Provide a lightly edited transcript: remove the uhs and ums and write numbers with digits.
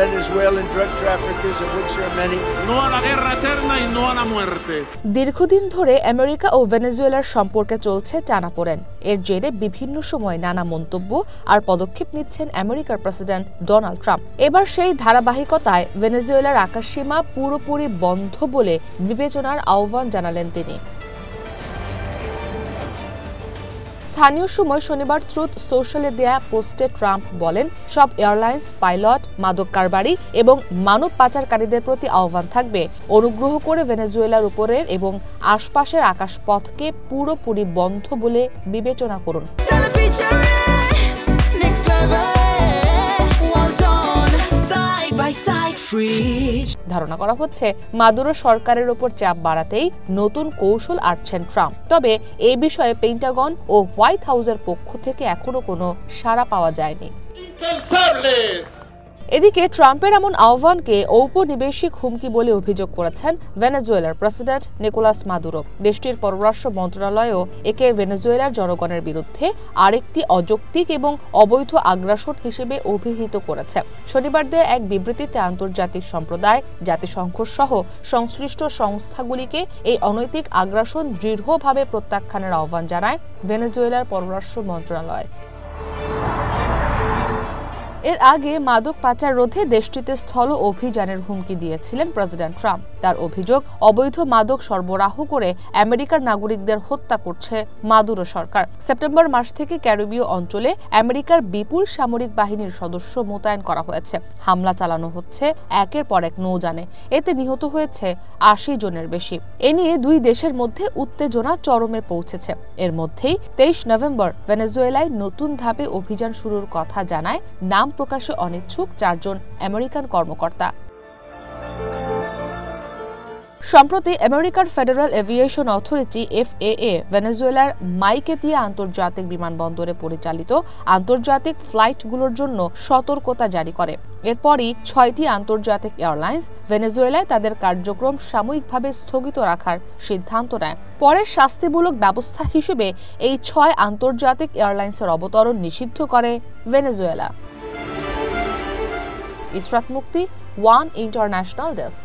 Venezuelan drug traffickers, of which there are many. No a la guerra eterna y no a la muerte. দীর্ঘদিন ধরে America ও ভেনেজুয়েলার সম্পর্কে চলছে টানাপোড়েন। এর জেরে বিভিন্ন সময় নানা মন্তব্য আর পদক্ষেপ নিচ্ছেন আমেরিকার প্রেসিডেন্ট ডোনাল্ড ট্রাম্প। এবার সেই ধারাবাহিকতায় ভেনেজুয়েলার আকাশসীমা পুরোপুরি বন্ধ বলে বিবেচনার আহ্বান জানালেন তিনি। স্থানীয় সময় শনিবার ট্রুথ সোশ্যালে দেয়া পোস্টে ট্রাম্প বলেন, সব এয়ারলাইন্স, পাইলট, মাদক কারবারি এবং মানব পাচারকারীদের প্রতি আহ্বান থাকবে, অনুগ্রহ করে ভেনেজুয়েলার উপরের এবং আশপাশের আকাশপথকে পুরোপুরি বন্ধ বলে বিবেচনা করুন। ধারণা করা হচ্ছে মাদুরো সরকারের উপর চাপ বাড়াতেই নতুন কৌশল আঁটছেন ট্রাম্প। তবে এই বিষয়ে পেন্টাগন ও হোয়াইট হাউসের পক্ষ থেকে এখনো কোনো সাড়া পাওয়া যায়নি। এদিকে ট্রাম্পের এমন আহ্বানকে ঔপনিবেশিক হুমকি বলে অভিযোগ করেছেন ভেনেজুয়েলার প্রেসিডেন্ট নিকোলাস মাদুরো। দেশটির পররাষ্ট্র মন্ত্রণালয়ও একে ভেনেজুয়েলার জনগণের বিরুদ্ধে আরেকটি অযৌক্তিক এবং অবৈধ আগ্রাসন হিসেবে অভিহিত করেছে। শনিবার দেয়া এক বিবৃতিতে আন্তর্জাতিক সম্প্রদায়, জাতিসংঘ সহ সংশ্লিষ্ট সংস্থাগুলিকে এই অনৈতিক আগ্রাসন দৃঢ়ভাবে প্রত্যাখ্যানের আহ্বান জানায় ভেনেজুয়েলার পররাষ্ট্র মন্ত্রণালয়। এর আগে মাদক পাচার রোধে দেশটিতে স্থল অভিযানের হুমকি দিয়েছিলেন প্রেসিডেন্ট ট্রাম্প। তার অভিযোগ, অবৈধ মাদক সরবরাহ করে আমেরিকার নাগরিকদের হত্যা করছে মাদুরো সরকার। সেপ্টেম্বর মাস থেকে ক্যারিবীয় অঞ্চলে আমেরিকার বিপুল সামরিক বাহিনীর সদস্য মোতায়েন করা হয়েছে। হামলা চালানো হচ্ছে একের পর এক নৌযানে। এতে নিহত হয়েছে ৮০ জনের বেশি। এ নিয়ে দুই দেশের মধ্যে উত্তেজনা চরমে পৌঁছেছে। এর মধ্যেই ২৩ নভেম্বর ভেনেজুয়েলায় নতুন ধাপে অভিযান শুরুর কথা জানায় নাম প্রকাশে অনিচ্ছুক ৪ জন আমেরিকান কর্মকর্তা। সম্প্রতি আমেরিকার ফেডারেল এভিয়েশন অথরিটি FAA ভেনেজুয়েলার মাইকেতিয়া আন্তর্জাতিক বিমানবন্দরে পরিচালিত আন্তর্জাতিক ফ্লাইটগুলোর জন্য সতর্কতা জারি করে। এরপরই ৬টি আন্তর্জাতিক এয়ারলাইন্স ভেনেজুয়েলায় তাদের কার্যক্রম সাময়িকভাবে স্থগিত রাখার সিদ্ধান্ত নেয়। পরে শাস্তিমূলক ব্যবস্থা হিসেবে এই ৬ আন্তর্জাতিক এয়ারলাইন্সের অবতরণ নিষিদ্ধ করে ভেনেজুয়েলা। ইসরাত মুক্তি, ওয়ান ইন্টারন্যাশনাল ডেস্ক।